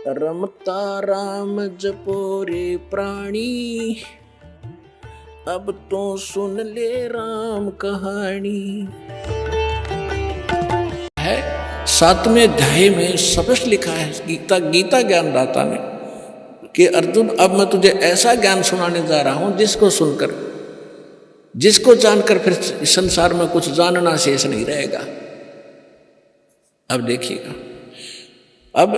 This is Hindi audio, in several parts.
रमता राम जपो रे प्राणी, अब तो सुन ले राम कहानी। है 7वें अध्याय में स्पष्ट लिखा है गीता ज्ञानदाता ने कि अर्जुन अब मैं तुझे ऐसा ज्ञान सुनाने जा रहा हूं जिसको जानकर फिर संसार में कुछ जानना शेष नहीं रहेगा। अब देखिएगा, अब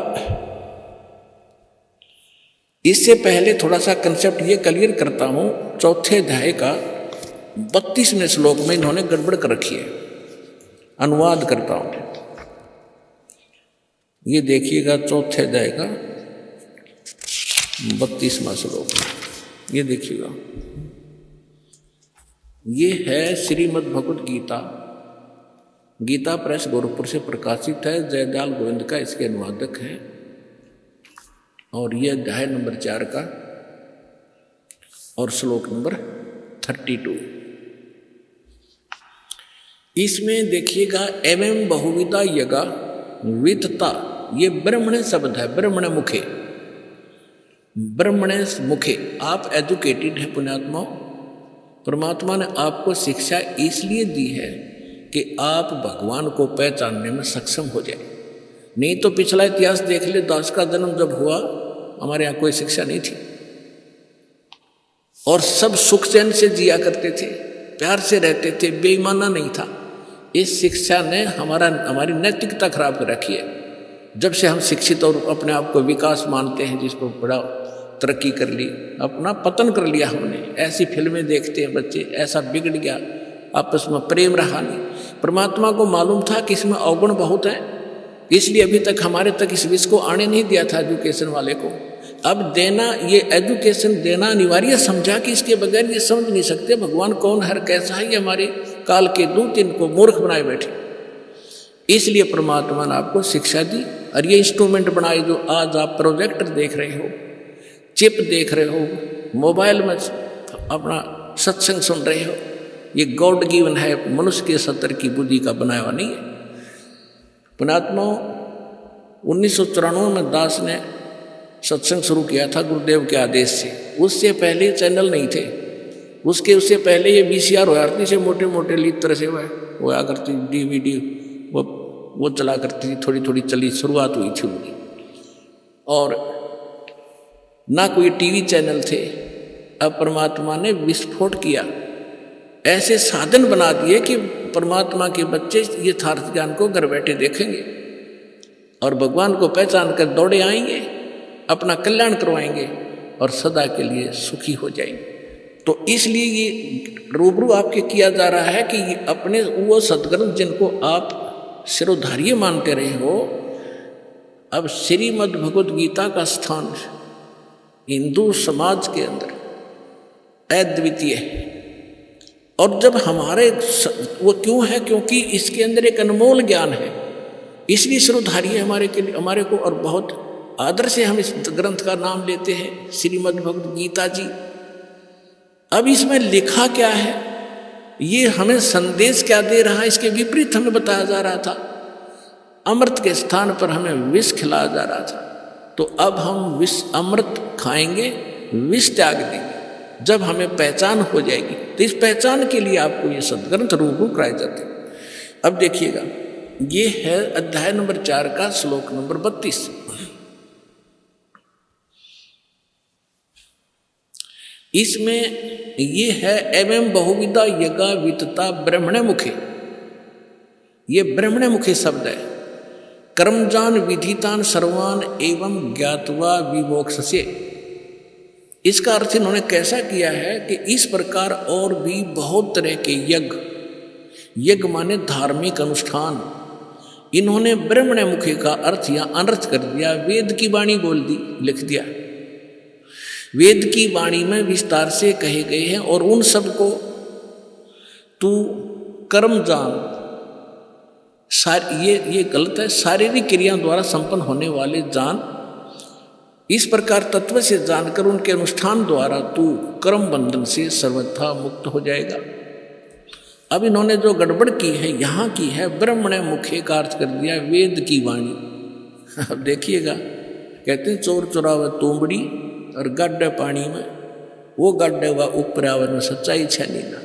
इससे पहले थोड़ा सा कंसेप्ट ये क्लियर करता हूं। चौथे अध्याय का 32वें श्लोक में इन्होंने गड़बड़ कर रखी है, अनुवाद करता हूं। ये देखिएगा चौथे अध्याय का 32वां श्लोक, ये देखिएगा, ये है श्रीमद् भगवद गीता, गीता प्रेस गोरखपुर से प्रकाशित है। जयदयाल गोविंद का इसके अनुवादक है। और ये अध्याय नंबर 4 का और श्लोक नंबर 32। इसमें देखिएगा एवं बहुविधा यगा वितता, ये ब्रह्मण शब्द है, ब्रह्मण मुखे, ब्रह्मण मुखे। आप एजुकेटेड है पुण्यात्मा, परमात्मा ने आपको शिक्षा इसलिए दी है कि आप भगवान को पहचानने में सक्षम हो जाए। नहीं तो पिछला इतिहास देख ले, दास का जन्म जब हुआ हमारे यहाँ कोई शिक्षा नहीं थी और सब सुख चैन से जिया करते थे, प्यार से रहते थे, बेईमाना नहीं था। इस शिक्षा ने हमारी नैतिकता खराब कर रखी है। जब से हम शिक्षित और अपने आप को विकास मानते हैं, जिसको बड़ा तरक्की कर ली, अपना पतन कर लिया हमने। ऐसी फिल्में देखते हैं बच्चे, ऐसा बिगड़ गया, आपस में प्रेम रहा नहीं। परमात्मा को मालूम था कि इसमें अवगुण बहुत है, इसलिए अभी तक हमारे तक इस विषय को आने नहीं दिया था एजुकेशन वाले को। अब देना, ये एजुकेशन देना अनिवार्य समझा कि इसके बगैर ये समझ नहीं सकते भगवान कौन है, कैसा है। ये हमारे काल के दूत इनको मूर्ख बनाए बैठे, इसलिए परमात्मा ने आपको शिक्षा दी और ये इंस्ट्रूमेंट बनाए जो आज आप प्रोजेक्टर देख रहे हो, चिप देख रहे हो, मोबाइल में अपना सत्संग सुन रहे हो। ये गॉड गिवन है, मनुष्य के सत्तर की बुद्धि का बनाया हुआ नहीं है। पुणात्मा 1994 में दास ने सत्संग शुरू किया था गुरुदेव के आदेश से। उससे पहले चैनल नहीं थे, उससे पहले ये VCR होया करती से मोटे मोटे लीतर से होया करती, DVD वो चला करती थी, थोड़ी थोड़ी चली, शुरुआत हुई थी उनकी। और ना कोई टीवी चैनल थे। अब परमात्मा ने विस्फोट किया, ऐसे साधन बना दिए कि परमात्मा के बच्चे यथार्थ ज्ञान को घर बैठे देखेंगे और भगवान को पहचान कर दौड़े आएंगे, अपना कल्याण करवाएंगे और सदा के लिए सुखी हो जाएंगे। तो इसलिए ये रूबरू आपके किया जा रहा है कि अपने वो सदग्रंथ जिनको आप शिरोधार्य मानते रहे हो, अब श्रीमद् भगवद गीता का स्थान हिंदू समाज के अंदर अद्वितीय है। और जब हमारे वो क्यों है, क्योंकि इसके अंदर एक अनमोल ज्ञान है, इसलिए शिरोधार्य हमारे को और बहुत आदर से हम इस ग्रंथ का नाम लेते हैं श्रीमद् भगवद गीता जी। अब इसमें लिखा क्या है, ये हमें संदेश क्या दे रहा है, इसके विपरीत हमें बताया जा रहा था। अमृत के स्थान पर हमें विष खिलाया जा रहा था। तो अब हम विष अमृत खाएंगे, विष त्याग देंगे जब हमें पहचान हो जाएगी। तो इस पहचान के लिए आपको ये सदग्रंथ रूबरू कराए जाते हैं। अब देखिएगा, ये है अध्याय नंबर 4 का श्लोक नंबर 32। इसमें ये है एवं बहुविधा यज्ञा वितता ब्रह्मण मुखे, ये ब्रह्मण मुखे शब्द है। कर्मजान विधितान सर्वान एवं ज्ञात्वा विमोक्षसे, इसका अर्थ इन्होंने कैसा किया है कि इस प्रकार और भी बहुत तरह के यज्ञ माने धार्मिक अनुष्ठान, इन्होंने ब्रह्मण मुखे का अर्थ या अनर्थ कर दिया, वेद की वाणी बोल दी, लिख दिया। वेद की वाणी में विस्तार से कहे गए हैं और उन सब को तू कर्म जान, ये गलत है, शारीरिक क्रिया द्वारा संपन्न होने वाले जान, इस प्रकार तत्व से जानकर उनके अनुष्ठान द्वारा तू कर्म बंधन से सर्वथा मुक्त हो जाएगा। अब इन्होंने जो गड़बड़ की है यहाँ की है, ब्रह्मण मुखे का अर्थ कर दिया वेद की वाणी। अब देखिएगा कहते हैं चोर चुरावे तुंबड़ी और गड्ढे पानी में, वो गड्ढे हुआ ऊपर आवर में सच्चाई छनी ना।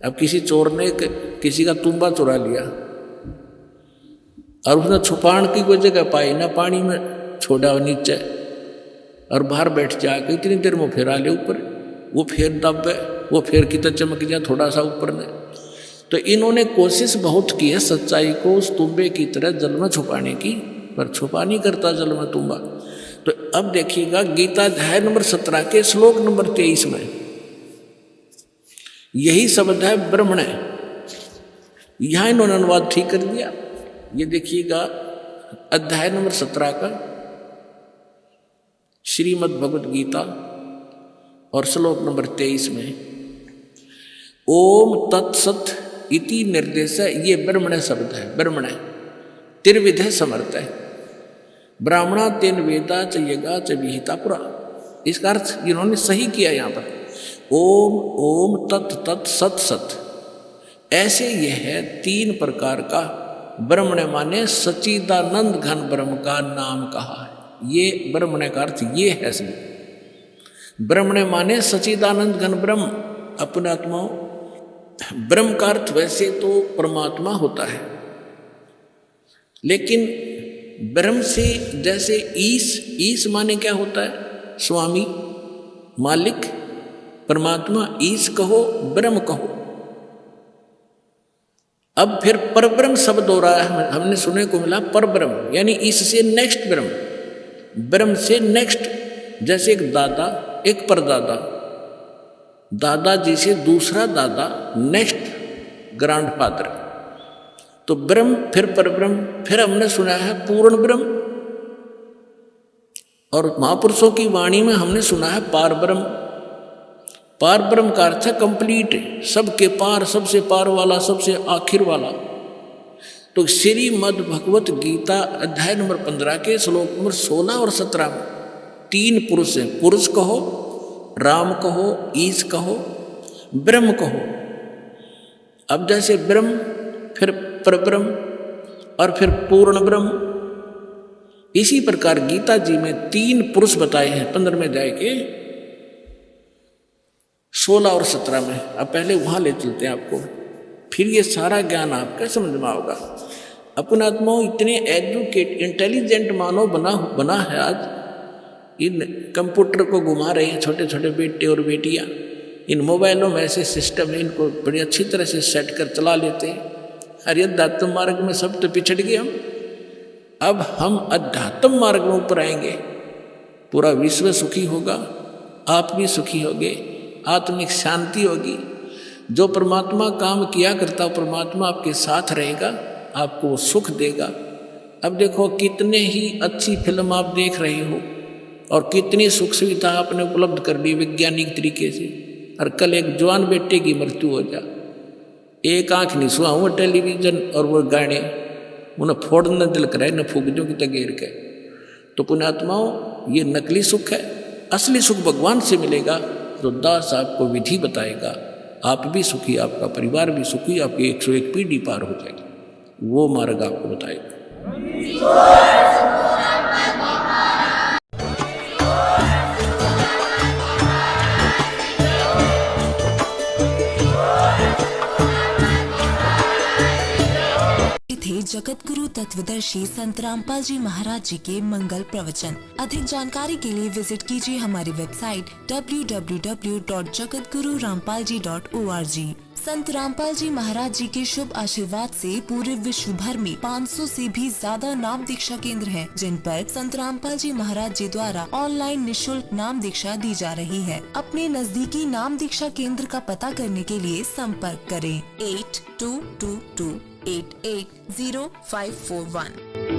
अब किसी चोर ने किसी का तुम्बा चुरा लिया और उसने छुपाने की कोई जगह पाई ना, पानी में छोड़ा नीचे और बाहर बैठ जाके इतनी देर में फिर आ ले ऊपर, वो फिर दबे, वो फिर कितना चमक जाए थोड़ा सा ऊपर ने। तो इन्होंने कोशिश बहुत की है सच्चाई को उस तुम्बे की तरह जल में छुपाने की, पर छुपा नहीं करता जल में तुम्बा। तो अब देखिएगा गीता अध्याय नंबर 17 के श्लोक नंबर 23 में यही शब्द है ब्रह्मण। यहां इन्होंने अनुवाद ठीक कर दिया। ये देखिएगा अध्याय नंबर 17 का श्रीमद् भगवद गीता और श्लोक नंबर 23 में ओम तत्सत इति निर्देश, ये ब्रह्मण शब्द है। ब्रह्मण त्रिविध समर्थ है, ब्राह्मणा तेन वेदा च यज्ञा च विहिता पुरा। इसका अर्थ इन्होंने सही किया यहाँ पर, ओम ओम तत् तत् सत सत, ऐसे यह है 3 प्रकार का ब्रह्मण माने सच्चिदानंद घन ब्रह्म का नाम कहा है। ये ब्रह्मण का अर्थ ये है। ब्रह्मण माने सच्चिदानंद घन ब्रह्म, अपने आत्मा। ब्रह्म का अर्थ वैसे तो परमात्मा होता है, लेकिन ब्रह्म से जैसे ईश माने क्या होता है? स्वामी, मालिक, परमात्मा। ईश कहो, ब्रह्म कहो। अब फिर परब्रह्म शब्द हो रहा है, हमने सुनने को मिला परब्रह्म, यानी इससे नेक्स्ट ब्रह्म, ब्रह्म से नेक्स्ट। जैसे एक दादा, एक परदादा, दादाजी से दूसरा दादा, नेक्स्ट ग्रैंडफादर। तो ब्रह्म फिर परब्रह्म, फिर हमने सुना है पूर्ण ब्रह्म, और महापुरुषों की वाणी में हमने सुना है पार ब्रह्म। पार ब्रह्म का अर्थ है कंप्लीट, सबके पार, सबसे पार वाला, सबसे आखिर वाला। तो श्रीमद् भगवत गीता अध्याय नंबर 15 के श्लोक नंबर 16 और 17 में 3 पुरुष हैं। पुरुष कहो, राम कहो, ईश कहो, ब्रह्म कहो। अब जैसे ब्रह्म, फिर परब्रह्म और फिर पूर्ण ब्रह्म, इसी प्रकार गीता जी में 3 पुरुष बताए हैं 15वें अध्याय के 16 और 17 में। अब पहले वहां ले चलते हैं आपको, फिर ये सारा ज्ञान आपका समझ में आओगा। अपना आत्माओं इतने एजुकेट इंटेलिजेंट मानव बना है आज। इन कंप्यूटर को घुमा रहे हैं छोटे छोटे बेटे और बेटियां, इन मोबाइलों में ऐसे सिस्टम है, इनको बड़ी अच्छी तरह से सेट कर चला लेते हैं। अरे अध्यात्म मार्ग में सब तो पिछड़ गए हम, अब हम अध्यात्म मार्ग में ऊपर आएंगे, पूरा विश्व सुखी होगा, आप भी सुखी होगे, आत्मिक शांति होगी। जो परमात्मा काम किया करता, परमात्मा आपके साथ रहेगा, आपको वो सुख देगा। अब देखो कितने ही अच्छी फिल्म आप देख रहे हो और कितनी सुख सुविधा आपने उपलब्ध कर ली वैज्ञानिक तरीके से, और कल एक जवान बेटे की मृत्यु हो जा, एक आंख नहीं सुहा वो टेलीविजन और वो गाने, उन्हें फोड़ना दिल कराए न फूकजों की तगेर के। तो पुण्यात्माओं ये नकली सुख है, असली सुख भगवान से मिलेगा। तो दास आपको विधि बताएगा, आप भी सुखी, आपका परिवार भी सुखी, आपकी 101 पीढ़ी पार हो जाएगी, वो मार्ग आपको बताएगा। जगत गुरु तत्वदर्शी संत रामपाल जी महाराज जी के मंगल प्रवचन। अधिक जानकारी के लिए विजिट कीजिए हमारी वेबसाइट www.jagatgururampalji.org। संत रामपाल जी महाराज जी के शुभ आशीर्वाद से पूरे विश्व भर में 500 से भी ज्यादा नाम दीक्षा केंद्र हैं, जिन पर संत रामपाल जी महाराज जी द्वारा ऑनलाइन निशुल्क नाम दीक्षा दी जा रही है। अपने नजदीकी नाम दीक्षा केंद्र का पता करने के लिए संपर्क करें 8222880541।